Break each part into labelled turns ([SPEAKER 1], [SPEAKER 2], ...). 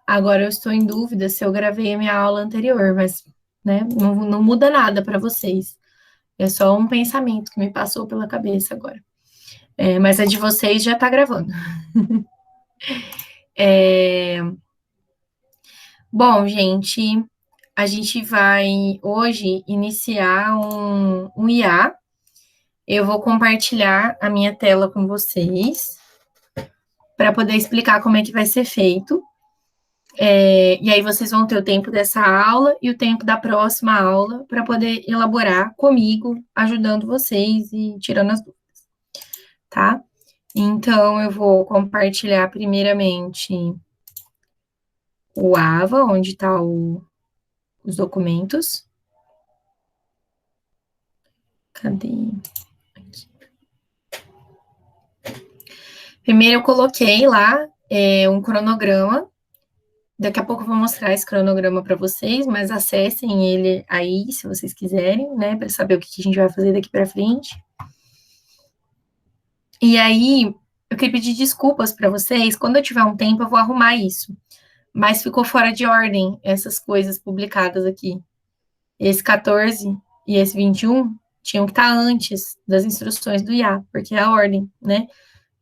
[SPEAKER 1] Agora eu estou em dúvida se eu gravei a minha aula anterior, mas, né, não muda nada para vocês. É só um pensamento que me passou pela cabeça agora. Mas a de vocês já está gravando. Bom, gente, a gente vai hoje iniciar um IA. Eu vou compartilhar a minha tela com vocês para poder explicar como é que vai ser feito. E aí vocês vão ter o tempo dessa aula e o tempo da próxima aula para poder elaborar comigo, ajudando vocês e tirando as dúvidas, tá? Então, eu vou compartilhar primeiramente o AVA, onde está os documentos. Cadê? Aqui. Primeiro eu coloquei lá um cronograma. Daqui a pouco eu vou mostrar esse cronograma para vocês, mas acessem ele aí, se vocês quiserem, né, para saber o que a gente vai fazer daqui para frente. E aí, eu queria pedir desculpas para vocês. Quando eu tiver um tempo, eu vou arrumar isso. Mas ficou fora de ordem essas coisas publicadas aqui. Esse 14 e esse 21 tinham que estar antes das instruções do IA, porque é a ordem, né?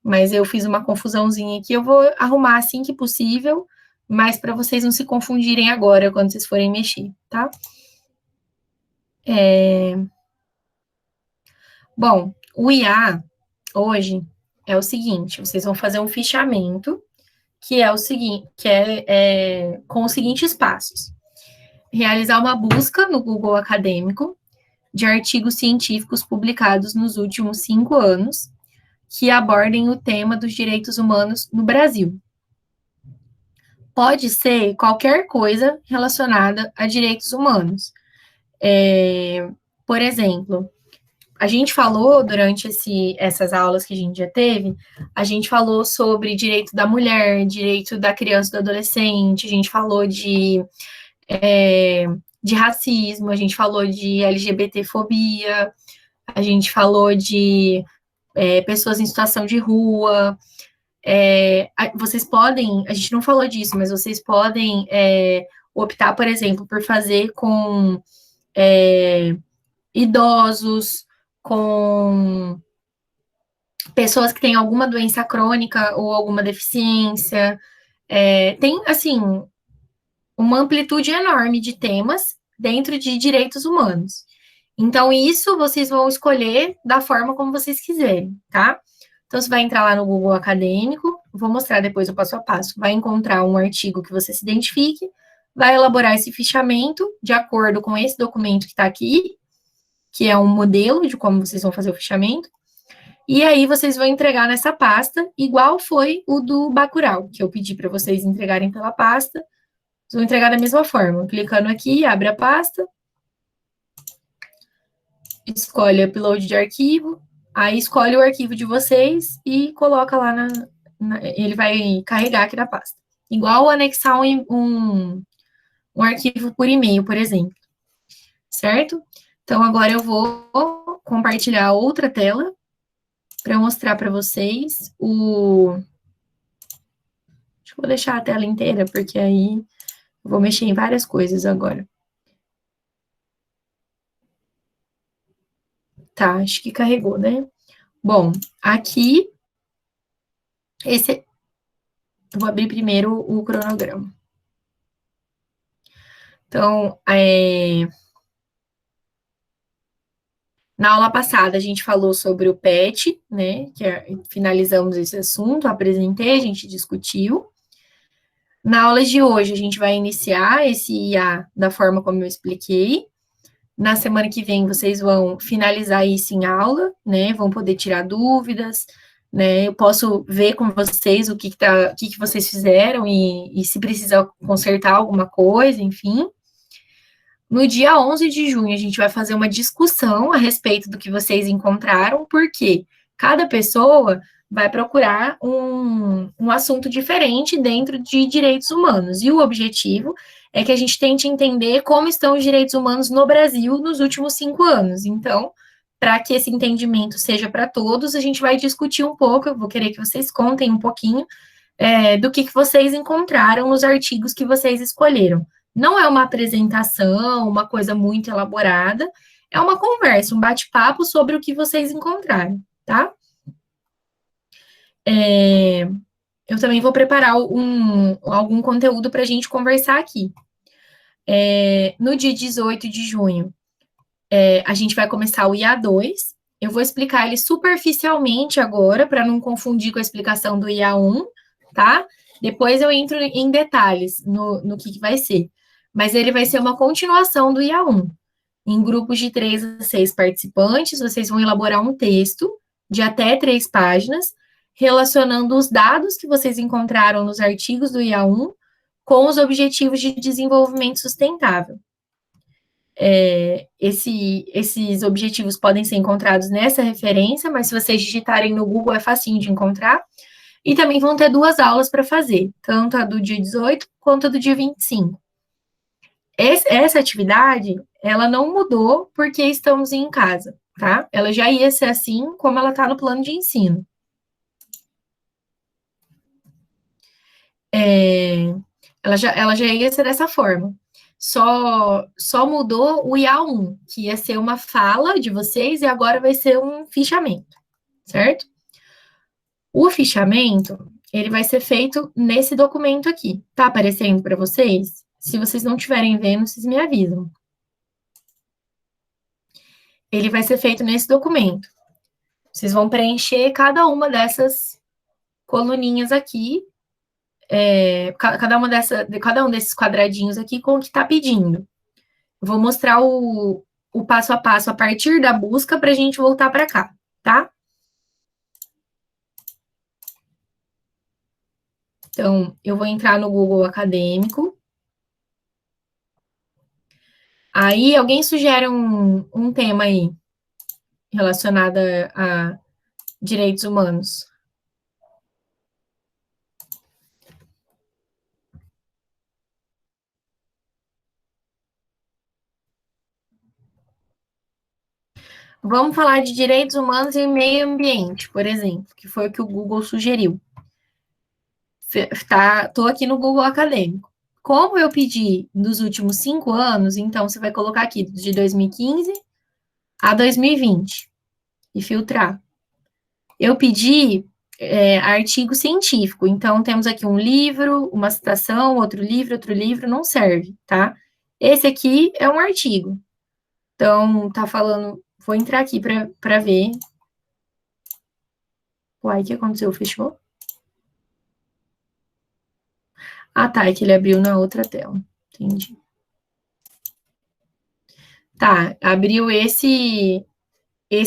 [SPEAKER 1] Mas eu fiz uma confusãozinha aqui. Eu vou arrumar assim que possível, mas para vocês não se confundirem agora quando vocês forem mexer, tá? Bom, o IA hoje é o seguinte: vocês vão fazer um fichamento que é o seguinte, com os seguintes passos: realizar uma busca no Google Acadêmico de artigos científicos publicados nos últimos 5 anos que abordem o tema dos direitos humanos no Brasil. Pode ser qualquer coisa relacionada a direitos humanos. Por exemplo, a gente falou durante essas aulas que a gente já teve, a gente falou sobre direito da mulher, direito da criança e do adolescente, a gente falou de racismo, a gente falou de LGBTfobia, a gente falou de pessoas em situação de rua. Vocês podem, a gente não falou disso, mas vocês podem optar, por exemplo, por fazer com idosos, com pessoas que têm alguma doença crônica ou alguma deficiência. Tem, assim, uma amplitude enorme de temas dentro de direitos humanos. Então, isso vocês vão escolher da forma como vocês quiserem, tá? Então, você vai entrar lá no Google Acadêmico, vou mostrar depois o passo a passo. Vai encontrar um artigo que você se identifique, vai elaborar esse fichamento de acordo com esse documento que está aqui, que é um modelo de como vocês vão fazer o fichamento. E aí, vocês vão entregar nessa pasta, igual foi o do Bacurau, que eu pedi para vocês entregarem pela pasta. Vocês vão entregar da mesma forma. Clicando aqui, abre a pasta, escolhe upload de arquivo, aí escolhe o arquivo de vocês e coloca lá ele vai carregar aqui na pasta. Igual anexar um arquivo por e-mail, por exemplo. Certo? Então, agora eu vou compartilhar outra tela para mostrar para vocês Acho que vou deixar a tela inteira, porque aí eu vou mexer em várias coisas agora. Tá, acho que carregou, né? Bom, aqui, eu vou abrir primeiro o cronograma. Então, na aula passada a gente falou sobre o PET, né? Finalizamos esse assunto, apresentei, a gente discutiu. Na aula de hoje a gente vai iniciar esse IA da forma como eu expliquei. Na semana que vem vocês vão finalizar isso em aula, né? Vão poder tirar dúvidas, né? Eu posso ver com vocês o que vocês fizeram e se precisa consertar alguma coisa, enfim. No dia 11 de junho, a gente vai fazer uma discussão a respeito do que vocês encontraram, porque cada pessoa vai procurar um assunto diferente dentro de direitos humanos. E o objetivo é que a gente tente entender como estão os direitos humanos no Brasil nos últimos 5 anos. Então, para que esse entendimento seja para todos, a gente vai discutir um pouco, eu vou querer que vocês contem um pouquinho do que vocês encontraram nos artigos que vocês escolheram. Não é uma apresentação, uma coisa muito elaborada, é uma conversa, um bate-papo sobre o que vocês encontraram, tá? Eu também vou preparar algum conteúdo para a gente conversar aqui. No dia 18 de junho, a gente vai começar o IA2. Eu vou explicar ele superficialmente agora, para não confundir com a explicação do IA1, tá? Depois eu entro em detalhes no que vai ser. Mas ele vai ser uma continuação do IA1. Em grupos de 3 a 6 participantes, vocês vão elaborar um texto de até 3 páginas, relacionando os dados que vocês encontraram nos artigos do IA1 com os objetivos de desenvolvimento sustentável. Esses objetivos podem ser encontrados nessa referência, mas se vocês digitarem no Google é facinho de encontrar. E também vão ter 2 aulas para fazer, tanto a do dia 18 quanto a do dia 25. Essa atividade, ela não mudou porque estamos em casa, tá? Ela já ia ser assim como ela está no plano de ensino. Ela já ia ser dessa forma. Só mudou o IA1, que ia ser uma fala de vocês e agora vai ser um fichamento, certo? O fichamento, ele vai ser feito nesse documento aqui. Tá aparecendo para vocês? Se vocês não estiverem vendo, vocês me avisam. Ele vai ser feito nesse documento. Vocês vão preencher cada uma dessas coluninhas aqui, cada um desses quadradinhos aqui com o que está pedindo. Eu vou mostrar o passo a passo a partir da busca para a gente voltar para cá, tá? Então, eu vou entrar no Google Acadêmico. Aí, alguém sugere um tema aí relacionado a direitos humanos. Vamos falar de direitos humanos e meio ambiente, por exemplo, que foi o que o Google sugeriu. Tô aqui no Google Acadêmico. Como eu pedi nos últimos 5 anos, então você vai colocar aqui de 2015 a 2020 e filtrar. Eu pedi artigo científico, então temos aqui um livro, uma citação, outro livro, não serve, tá? Esse aqui é um artigo. Então, tá falando, vou entrar aqui para ver. Uai, o que aconteceu? Fechou? Ah, tá, é que ele abriu na outra tela. Entendi. Tá, abriu esse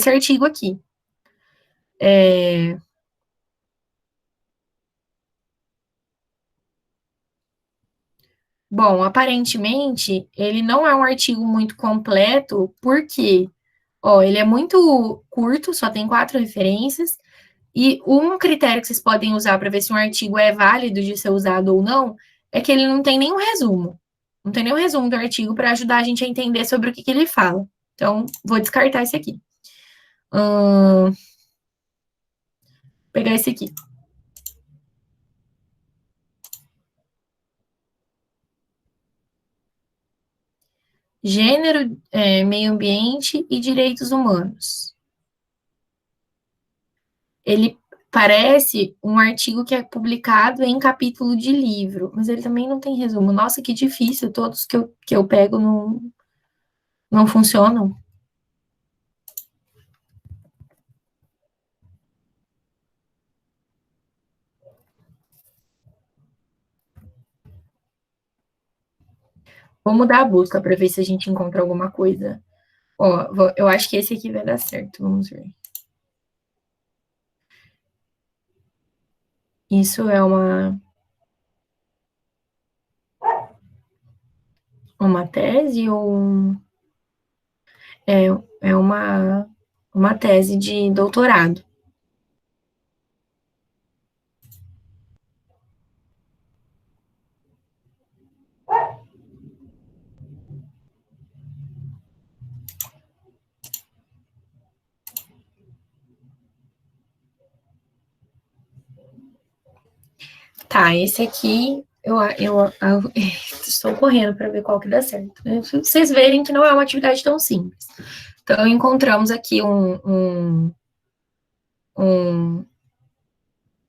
[SPEAKER 1] artigo aqui. Bom, aparentemente, ele não é um artigo muito completo, porque, ó, ele é muito curto, só tem 4 referências, e um critério que vocês podem usar para ver se um artigo é válido de ser usado ou não, é que ele não tem nenhum resumo. Não tem nenhum resumo do artigo para ajudar a gente a entender sobre o que ele fala. Então, vou descartar esse aqui. Vou pegar esse aqui. Gênero, meio ambiente e direitos humanos. Ele parece um artigo que é publicado em capítulo de livro, mas ele também não tem resumo. Nossa, que difícil, todos que eu pego não funcionam. Vou mudar a busca para ver se a gente encontra alguma coisa. Ó, eu acho que esse aqui vai dar certo, vamos ver. Isso é uma tese ou é, é uma tese de doutorado. Tá, esse aqui eu estou correndo para ver qual que dá certo, né? Pra vocês verem que não é uma atividade tão simples. Então, encontramos aqui um,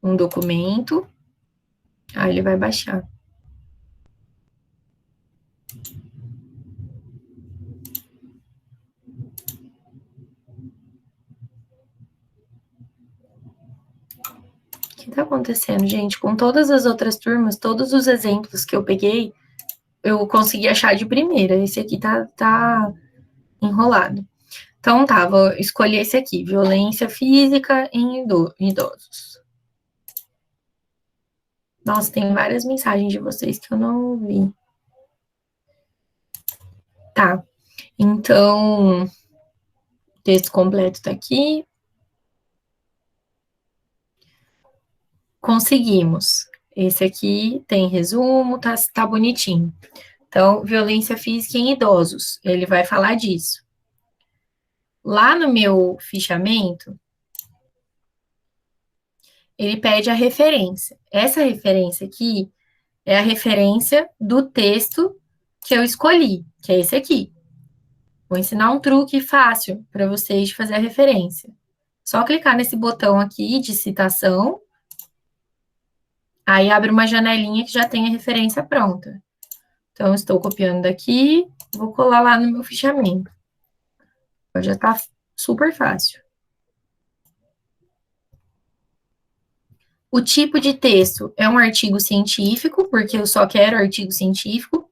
[SPEAKER 1] um documento. Aí ele vai baixar. O que está acontecendo, gente? Com todas as outras turmas, todos os exemplos que eu peguei, eu consegui achar de primeira. Esse aqui tá enrolado. Então, tá, vou escolher esse aqui: violência física em idosos. Nossa, tem várias mensagens de vocês que eu não vi. Tá, então, o texto completo tá aqui. Conseguimos. Esse aqui tem resumo, tá bonitinho. Então, violência física em idosos, ele vai falar disso. Lá no meu fichamento, ele pede a referência. Essa referência aqui é a referência do texto que eu escolhi, que é esse aqui. Vou ensinar um truque fácil para vocês de fazer a referência. Só clicar nesse botão aqui de citação, aí abre uma janelinha que já tem a referência pronta. Então, estou copiando daqui, vou colar lá no meu fichamento. Já está super fácil. O tipo de texto é um artigo científico, porque eu só quero artigo científico.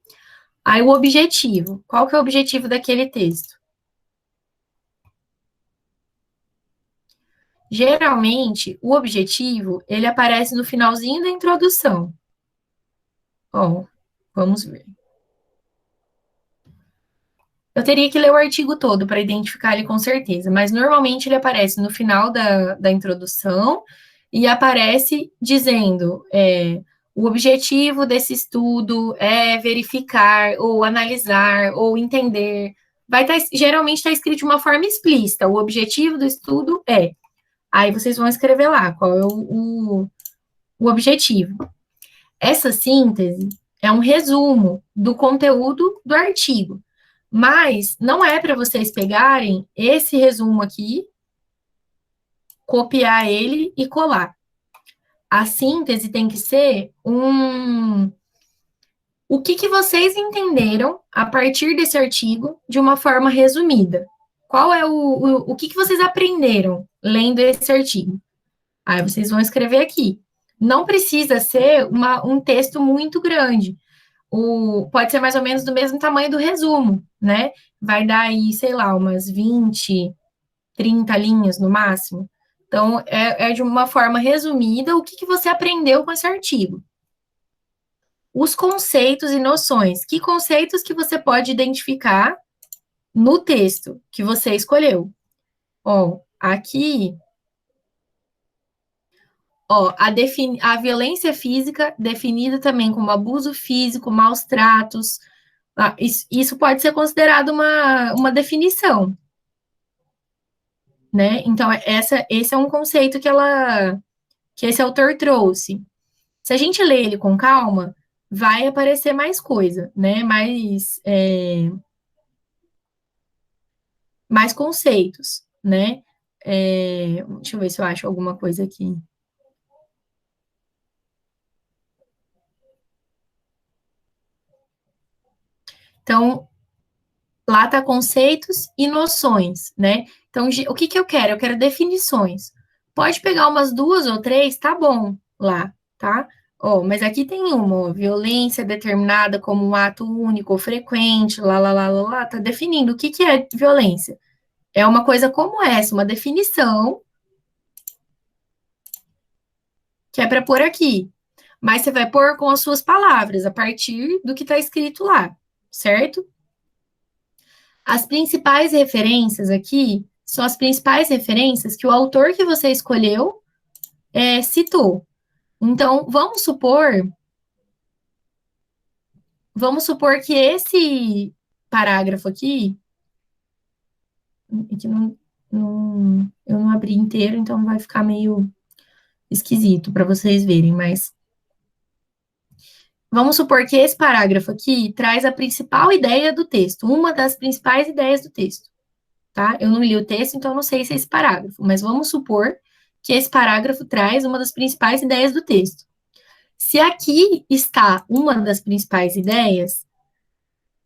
[SPEAKER 1] Aí o objetivo. Qual que é o objetivo daquele texto? Geralmente, o objetivo, ele aparece no finalzinho da introdução. Ó, vamos ver. Eu teria que ler o artigo todo para identificar ele com certeza, mas normalmente ele aparece no final da introdução e aparece dizendo o objetivo desse estudo é verificar, ou analisar, ou entender. Geralmente está escrito de uma forma explícita. O objetivo do estudo é. Aí vocês vão escrever lá qual é o objetivo. Essa síntese é um resumo do conteúdo do artigo. Mas não é para vocês pegarem esse resumo aqui, copiar ele e colar. A síntese tem que ser o que vocês entenderam a partir desse artigo de uma forma resumida. Qual é o que vocês aprenderam lendo esse artigo? Aí vocês vão escrever aqui. Não precisa ser um texto muito grande. Pode ser mais ou menos do mesmo tamanho do resumo, né? Vai dar aí, sei lá, umas 20, 30 linhas no máximo. Então, é de uma forma resumida o que você aprendeu com esse artigo. Os conceitos e noções. Que conceitos que você pode identificar no texto que você escolheu? Ó, aqui, ó, a violência física, definida também como abuso físico, maus tratos, isso pode ser considerado uma definição, né? Então, esse é um conceito que esse autor trouxe. Se a gente lê ele com calma, vai aparecer mais coisa, né? Mais conceitos, né? Deixa eu ver se eu acho alguma coisa aqui. Então, lá tá conceitos e noções, né? Então, o que eu quero? Eu quero definições. Pode pegar umas duas ou três, tá bom, lá, tá? Ó, mas aqui tem uma, ó, violência determinada como um ato único ou frequente, lá, tá definindo o que é violência. É uma coisa como essa, uma definição que é para pôr aqui. Mas você vai pôr com as suas palavras, a partir do que está escrito lá, certo? As principais referências aqui são as principais referências que o autor que você escolheu citou. Então, vamos supor que esse parágrafo aqui, que eu não abri inteiro, então vai ficar meio esquisito para vocês verem, mas Vamos supor que esse parágrafo aqui traz a principal ideia do texto, uma das principais ideias do texto, tá? Eu não li o texto, então eu não sei se é esse parágrafo, mas vamos supor que esse parágrafo traz uma das principais ideias do texto. Se aqui está uma das principais ideias,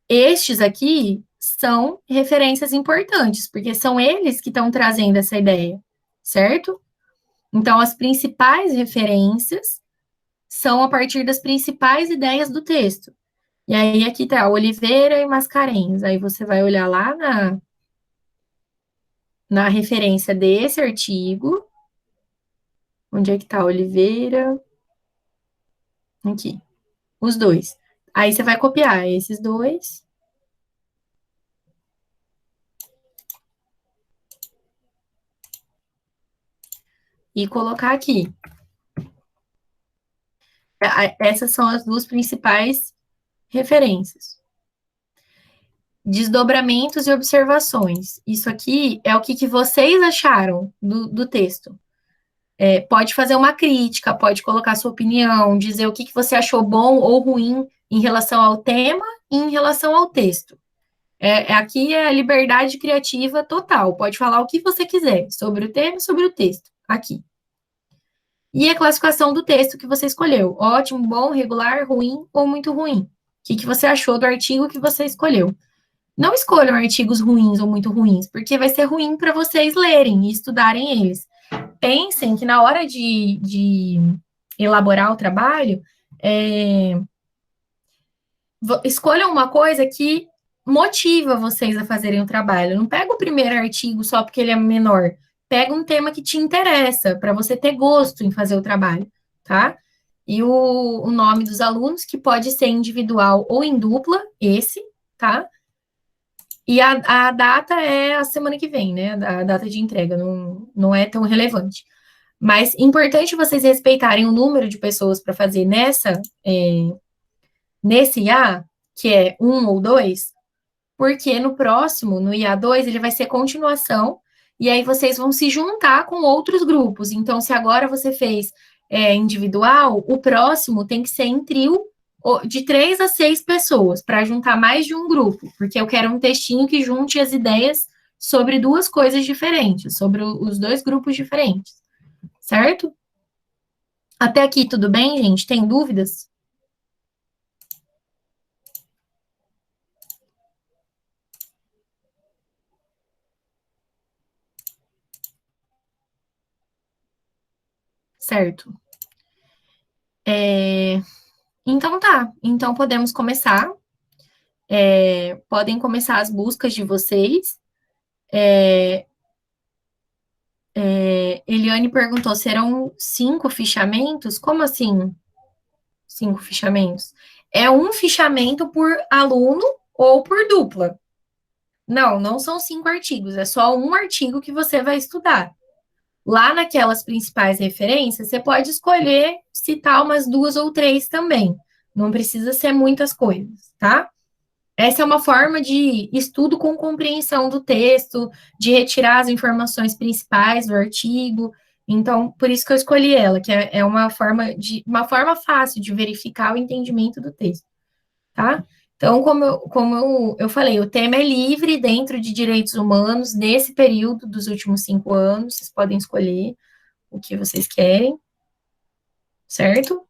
[SPEAKER 1] estes aqui são referências importantes, porque são eles que estão trazendo essa ideia, certo? Então, as principais referências são a partir das principais ideias do texto. E aí, aqui tá Oliveira e Mascarenhas. Aí você vai olhar lá na referência desse artigo. Onde é que tá Oliveira? Aqui. Os dois. Aí você vai copiar esses dois e colocar aqui. Essas são as duas principais referências. Desdobramentos e observações. Isso aqui é o que vocês acharam do texto. Pode fazer uma crítica, pode colocar sua opinião, dizer o que você achou bom ou ruim em relação ao tema e em relação ao texto. Aqui é a liberdade criativa total. Pode falar o que você quiser sobre o tema e sobre o texto. Aqui. E a classificação do texto que você escolheu. Ótimo, bom, regular, ruim ou muito ruim. O que você achou do artigo que você escolheu? Não escolham artigos ruins ou muito ruins, porque vai ser ruim para vocês lerem e estudarem eles. Pensem que na hora de elaborar o trabalho, escolham uma coisa que motiva vocês a fazerem o trabalho. Não pega o primeiro artigo só porque ele é menor. Pega um tema que te interessa, para você ter gosto em fazer o trabalho, tá? E o nome dos alunos, que pode ser individual ou em dupla, esse, tá? E a data é a semana que vem, né? A data de entrega, não é tão relevante. Mas importante vocês respeitarem o número de pessoas para fazer nesse IA, que é um ou dois, porque no próximo, no IA2, ele vai ser continuação, e aí vocês vão se juntar com outros grupos. Então, se agora você fez individual, o próximo tem que ser em trio de 3 a 6 pessoas, para juntar mais de um grupo, porque eu quero um textinho que junte as ideias sobre duas coisas diferentes, sobre os dois grupos diferentes, certo? Até aqui, tudo bem, gente? Tem dúvidas? Certo. Então tá. Então podemos começar. Podem começar as buscas de vocês. Eliane perguntou: serão 5 fichamentos? Como assim 5 fichamentos? É um fichamento por aluno ou por dupla. Não são 5 artigos, é só um artigo que você vai estudar. Lá naquelas principais referências, você pode escolher citar umas 2 ou 3 também. Não precisa ser muitas coisas, tá? Essa é uma forma de estudo com compreensão do texto, de retirar as informações principais do artigo. Então, por isso que eu escolhi ela, que é uma forma fácil de verificar o entendimento do texto, tá? Então, como eu falei, o tema é livre dentro de direitos humanos, nesse período dos últimos 5 anos, vocês podem escolher o que vocês querem, certo?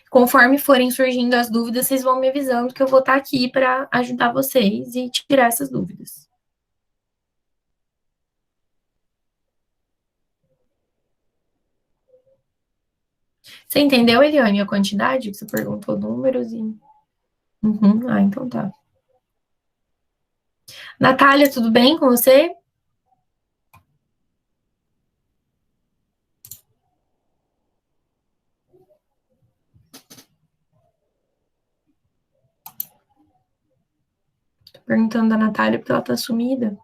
[SPEAKER 1] Conforme forem surgindo as dúvidas, vocês vão me avisando que eu vou estar aqui para ajudar vocês e tirar essas dúvidas. Você entendeu, Eliane, a quantidade? Você perguntou números e. Uhum. Ah, então tá. Natália, tudo bem com você? Tô perguntando da Natália porque ela tá sumida.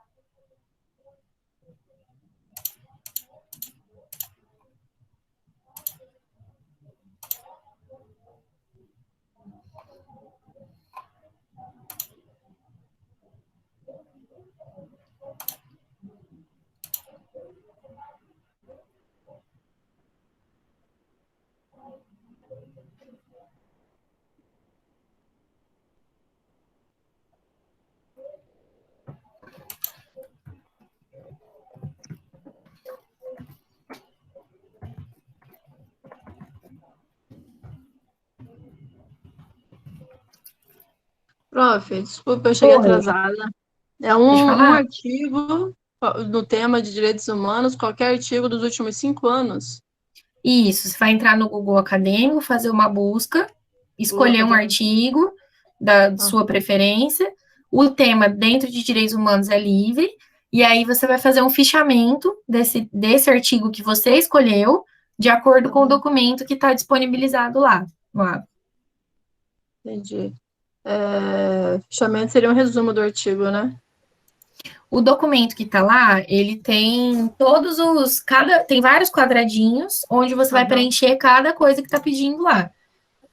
[SPEAKER 2] Prof, desculpa, eu cheguei
[SPEAKER 1] Oi,
[SPEAKER 2] atrasada. É
[SPEAKER 1] pode
[SPEAKER 2] um
[SPEAKER 1] falar?
[SPEAKER 2] artigo no tema de direitos humanos, qualquer artigo dos últimos 5 anos.
[SPEAKER 1] Isso, você vai entrar no Google Acadêmico, fazer uma busca,
[SPEAKER 2] Google
[SPEAKER 1] escolher um
[SPEAKER 2] Acadêmico.
[SPEAKER 1] artigo da
[SPEAKER 2] Ah,
[SPEAKER 1] sua preferência. O tema dentro de direitos humanos é livre, e aí você vai fazer um fichamento desse artigo que você escolheu, de acordo com o
[SPEAKER 2] uhum,
[SPEAKER 1] documento que está disponibilizado lá.
[SPEAKER 2] entendi. Fichamento seria um resumo do artigo, né?
[SPEAKER 1] O documento que está lá, ele tem tem vários quadradinhos onde você vai
[SPEAKER 2] Aham.
[SPEAKER 1] preencher cada coisa que está pedindo lá.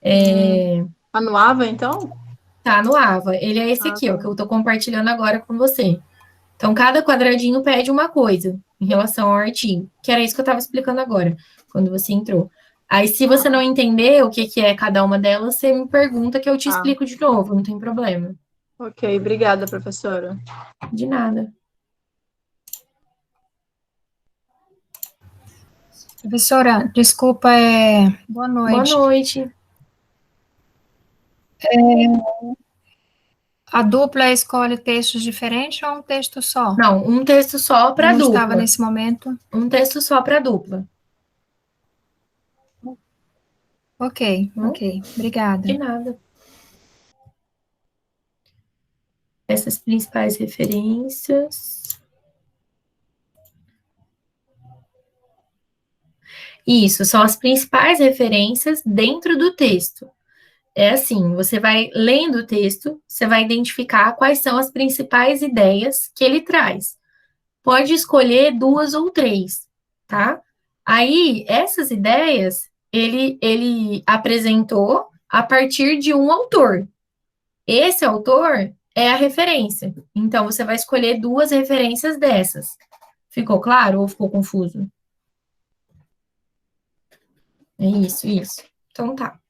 [SPEAKER 2] Hum. Anuava, então?
[SPEAKER 1] Tá no AVA. Ele é esse
[SPEAKER 2] Ah,
[SPEAKER 1] aqui, ó,
[SPEAKER 2] tá.
[SPEAKER 1] que eu tô compartilhando agora com você. Então, cada quadradinho pede uma coisa em relação ao artigo, que era isso que eu estava explicando agora, quando você entrou. Aí, se você não entender o que que é cada uma delas, você me pergunta que eu te
[SPEAKER 2] Ah,
[SPEAKER 1] explico de novo, não tem problema.
[SPEAKER 2] ok. Obrigada, professora.
[SPEAKER 1] De nada.
[SPEAKER 3] Professora, desculpa, boa
[SPEAKER 1] Boa
[SPEAKER 3] noite.
[SPEAKER 1] noite.
[SPEAKER 3] A dupla escolhe textos diferentes ou um texto só?
[SPEAKER 1] Não, um texto só
[SPEAKER 3] Eu
[SPEAKER 1] para
[SPEAKER 3] não estava
[SPEAKER 1] dupla.
[SPEAKER 3] nesse momento.
[SPEAKER 1] Um texto só para dupla.
[SPEAKER 3] Ok,
[SPEAKER 1] Não?
[SPEAKER 3] ok, obrigada.
[SPEAKER 1] De nada. Essas principais referências. Isso, são as principais referências dentro do texto. É assim, você vai lendo o texto, você vai identificar quais são as principais ideias que ele traz. Pode escolher duas ou três, tá? Aí, essas ideias, ele apresentou a partir de um autor. Esse autor é a referência. Então, você vai escolher duas referências dessas. Ficou claro ou ficou confuso? É isso, isso. Então, tá.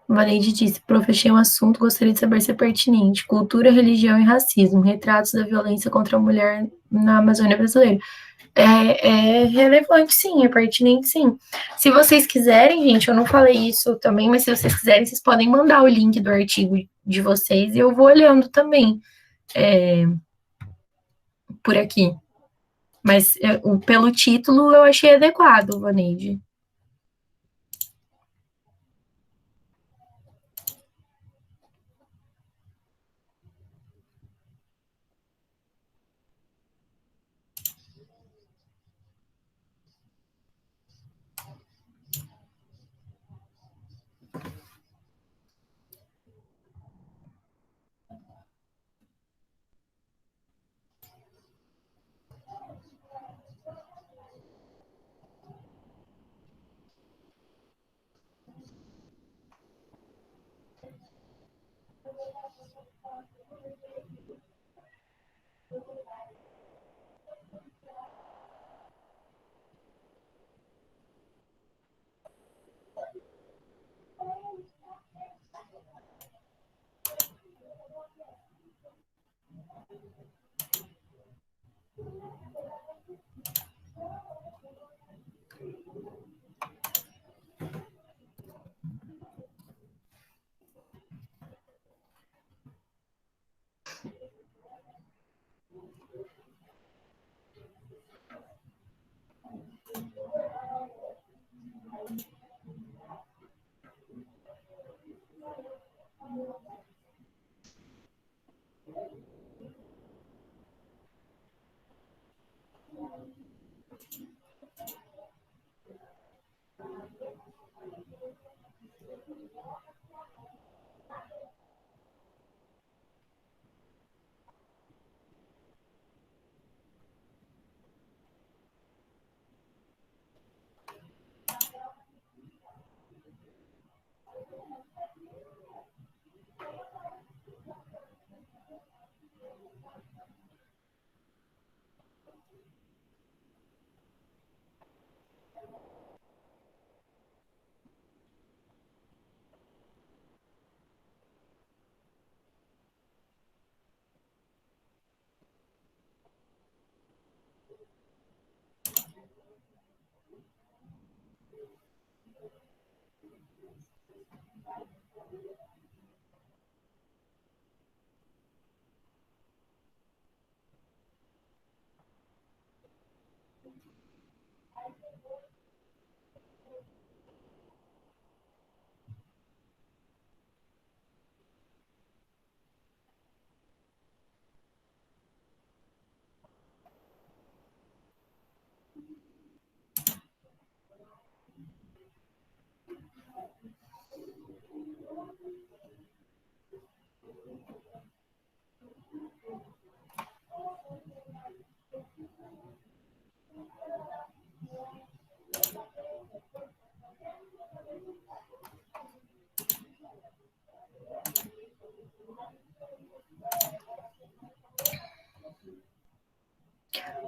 [SPEAKER 1] Vaneide disse, prof, achei um assunto, gostaria de saber se é pertinente. Cultura, religião e racismo, retratos da violência contra a mulher na Amazônia brasileira. É relevante, sim, é pertinente, sim. Se vocês quiserem, gente, eu não falei isso também, mas se vocês quiserem, vocês podem mandar o link do artigo de vocês e eu vou olhando também por aqui. Mas pelo título eu achei adequado, Vaneide.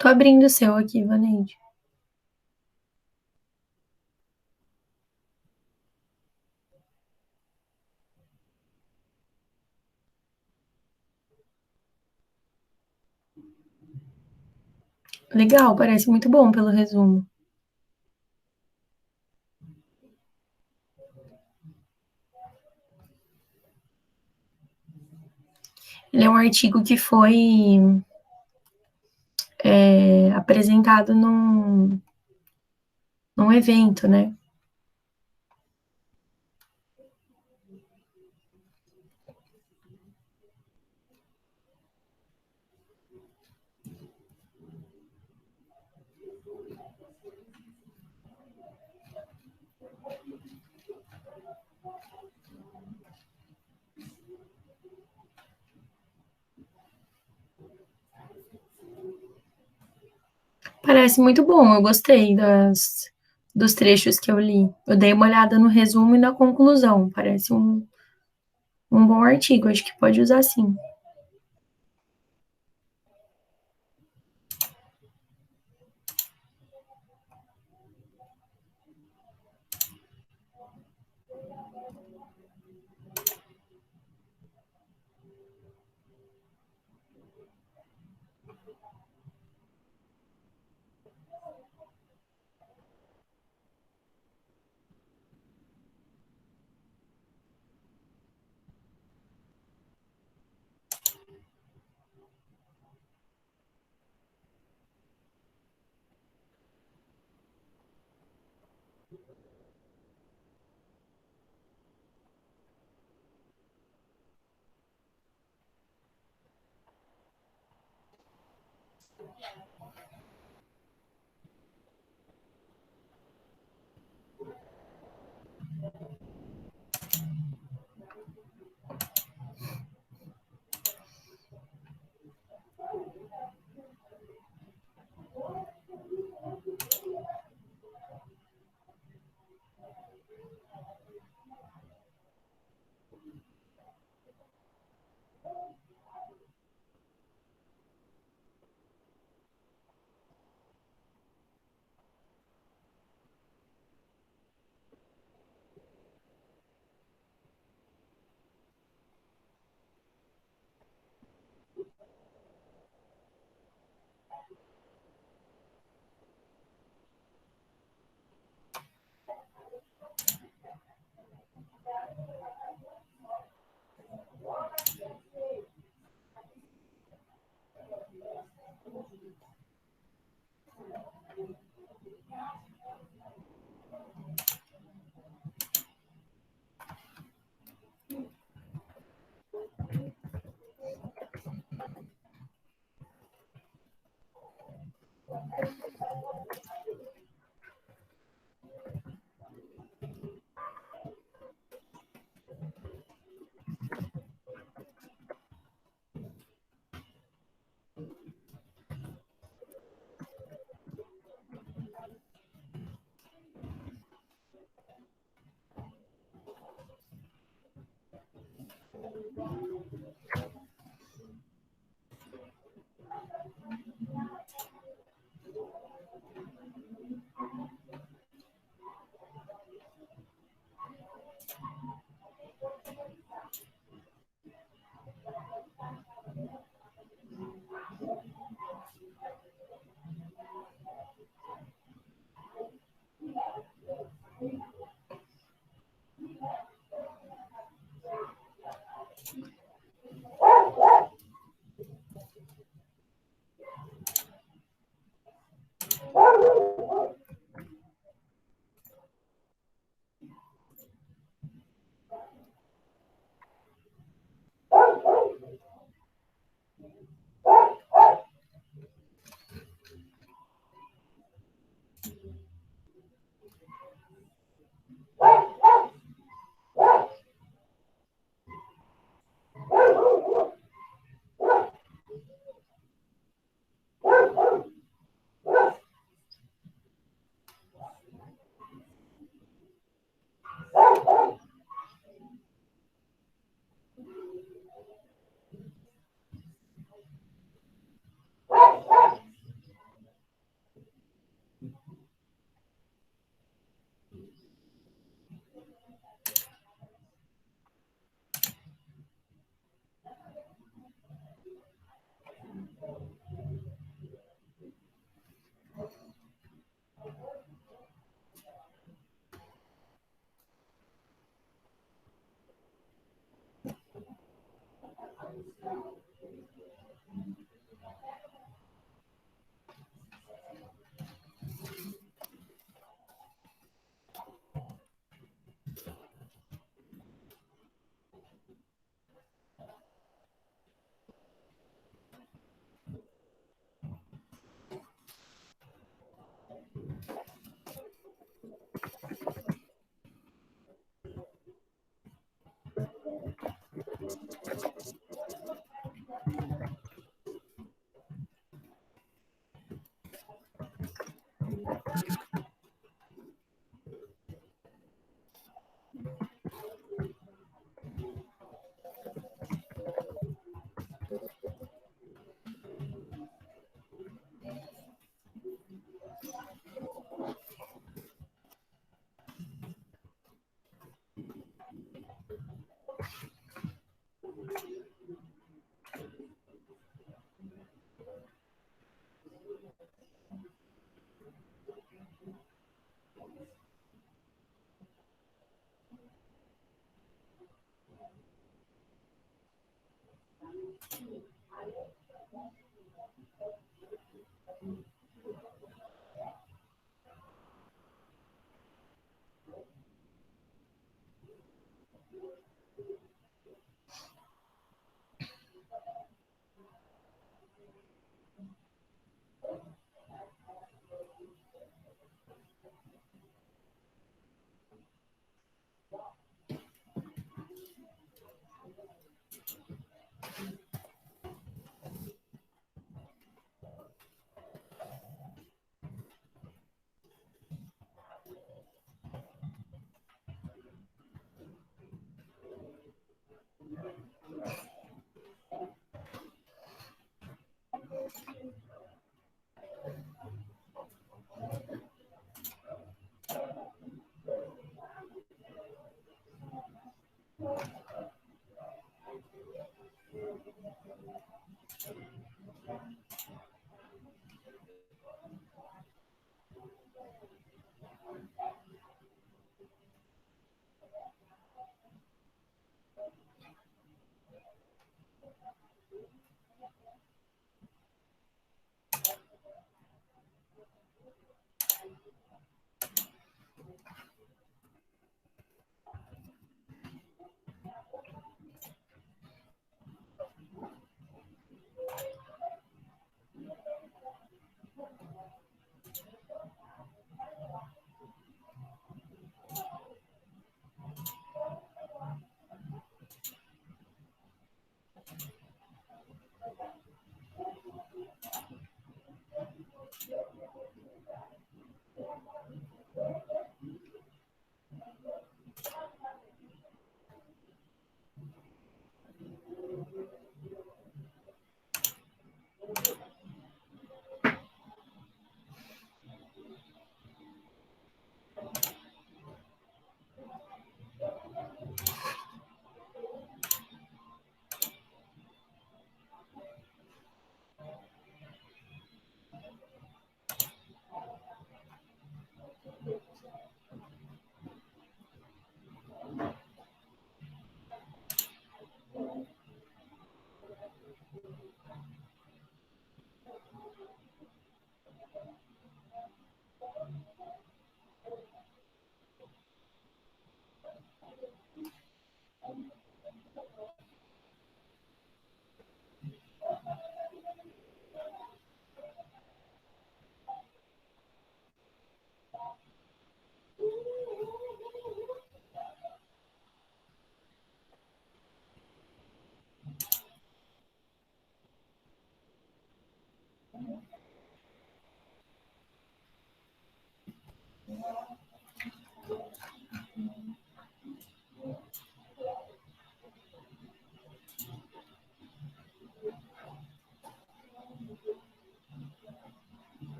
[SPEAKER 1] Tô abrindo o seu aqui, Vaneide. Legal, parece muito bom pelo resumo. Ele é um artigo que foi apresentado num evento, né? Parece muito bom, eu gostei dos trechos que eu li. Eu dei uma olhada no resumo e na conclusão. Parece um bom artigo, acho que pode usar sim.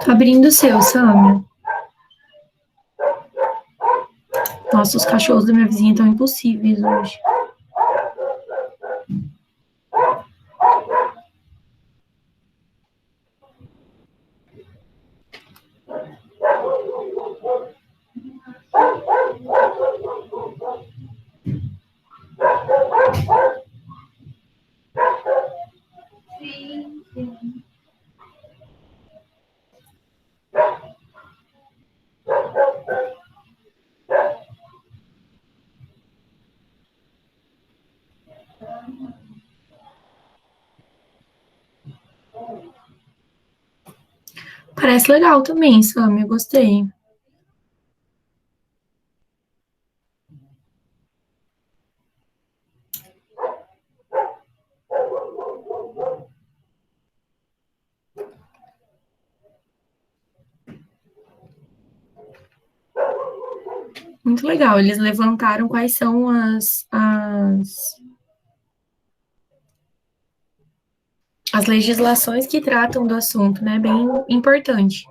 [SPEAKER 1] Tô abrindo o seu, Sâmia. Nossa, os cachorros da minha vizinha estão impossíveis hoje. Parece legal também, Sâmia, gostei. Muito legal. Eles levantaram quais são as legislações que tratam do assunto, né? Bem importante.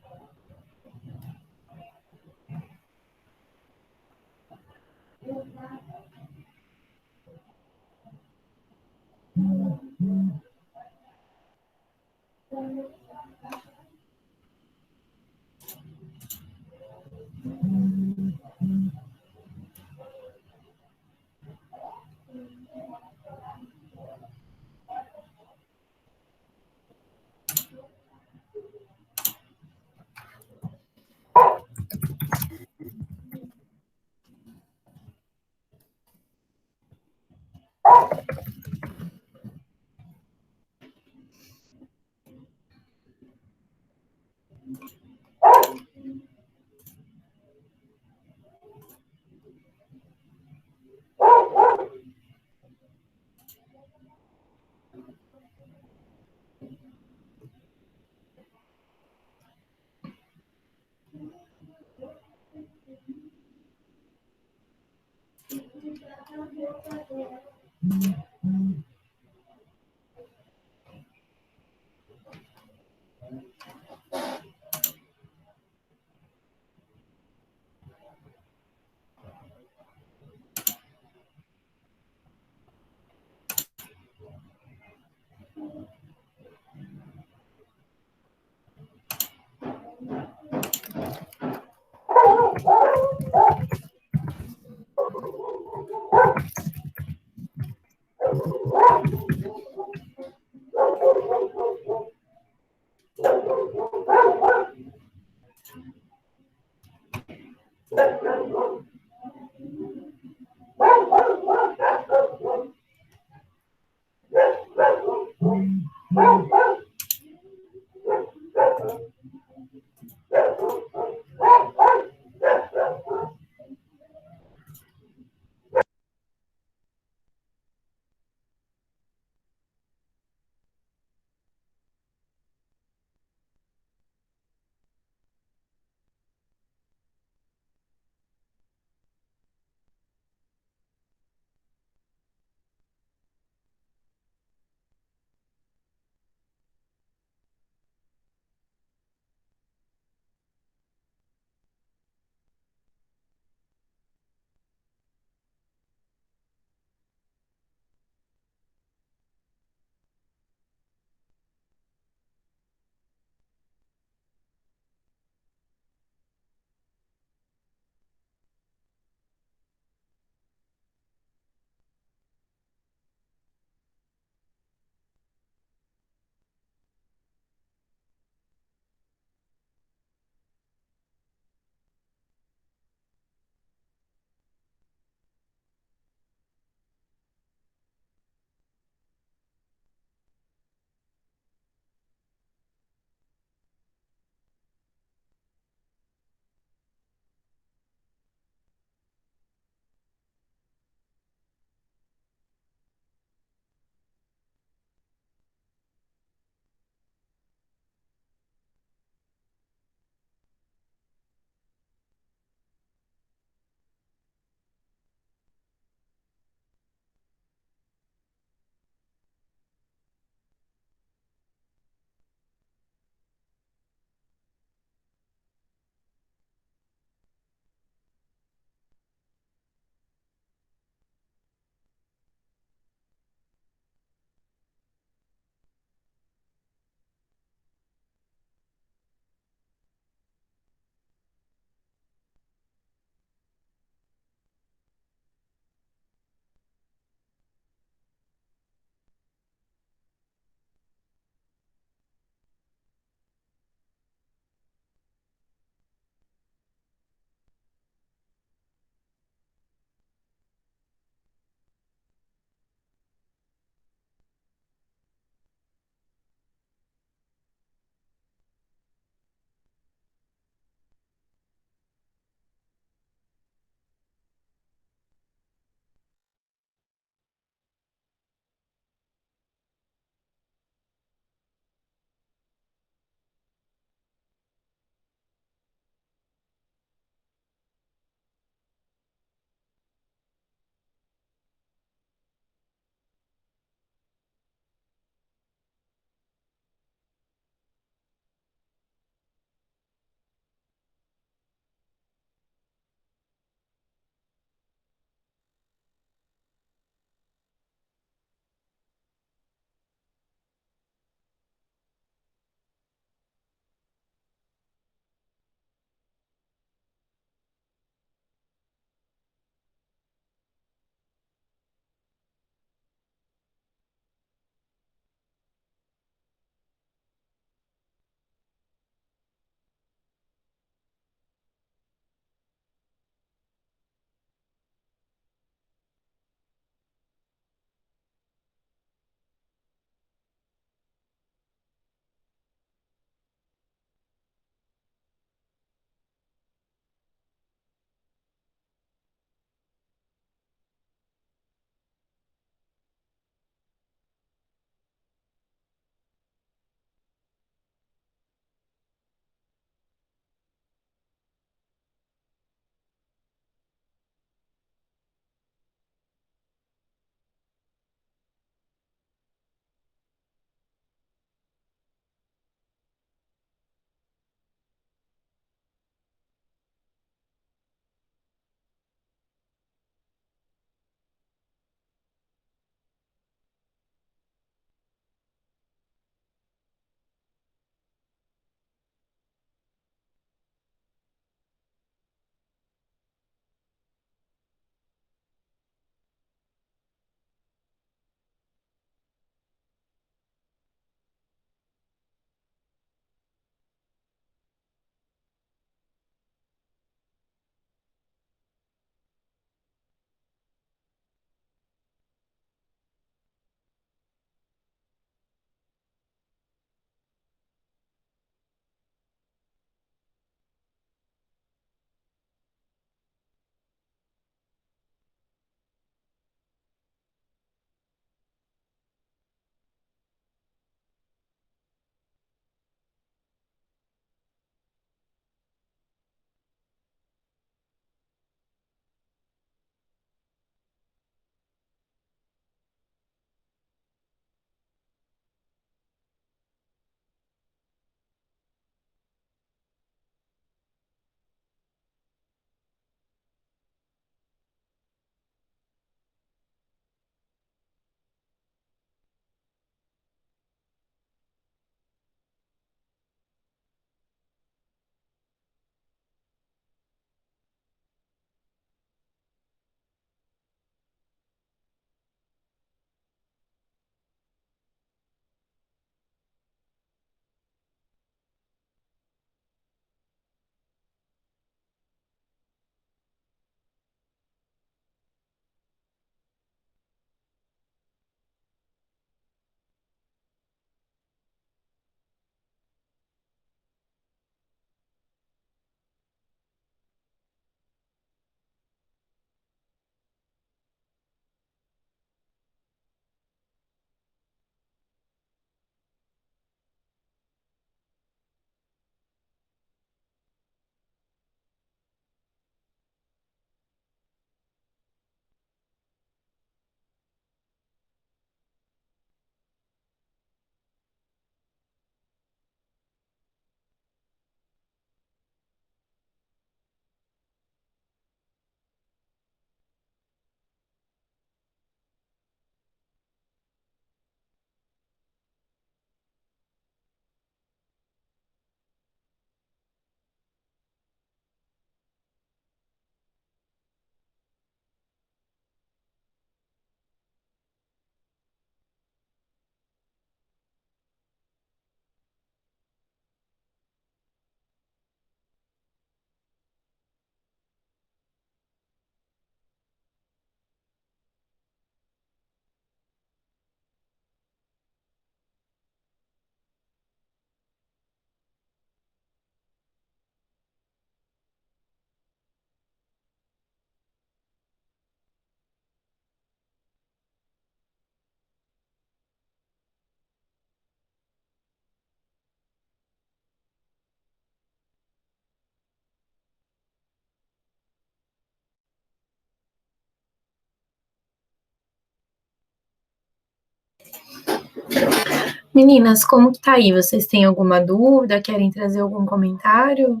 [SPEAKER 1] Meninas, como que tá aí? Vocês têm alguma dúvida? Querem trazer algum comentário?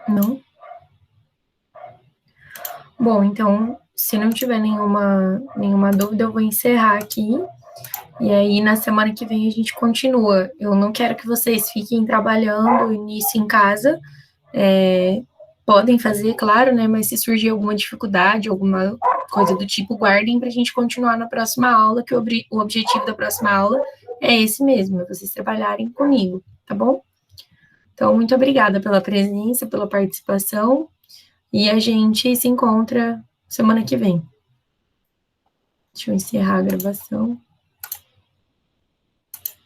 [SPEAKER 1] Não? Bom, então, se não tiver nenhuma dúvida, eu vou encerrar aqui. E aí, na semana que vem, a gente continua. Eu não quero que vocês fiquem trabalhando nisso em casa. Podem fazer, claro, né? Mas se surgir alguma dificuldade, alguma coisa do tipo, guardem para a gente continuar na próxima aula, que o objetivo da próxima aula é esse mesmo, é vocês trabalharem comigo, tá bom? Então, muito obrigada pela presença, pela participação, e a gente se encontra semana que vem. Deixa eu encerrar a gravação.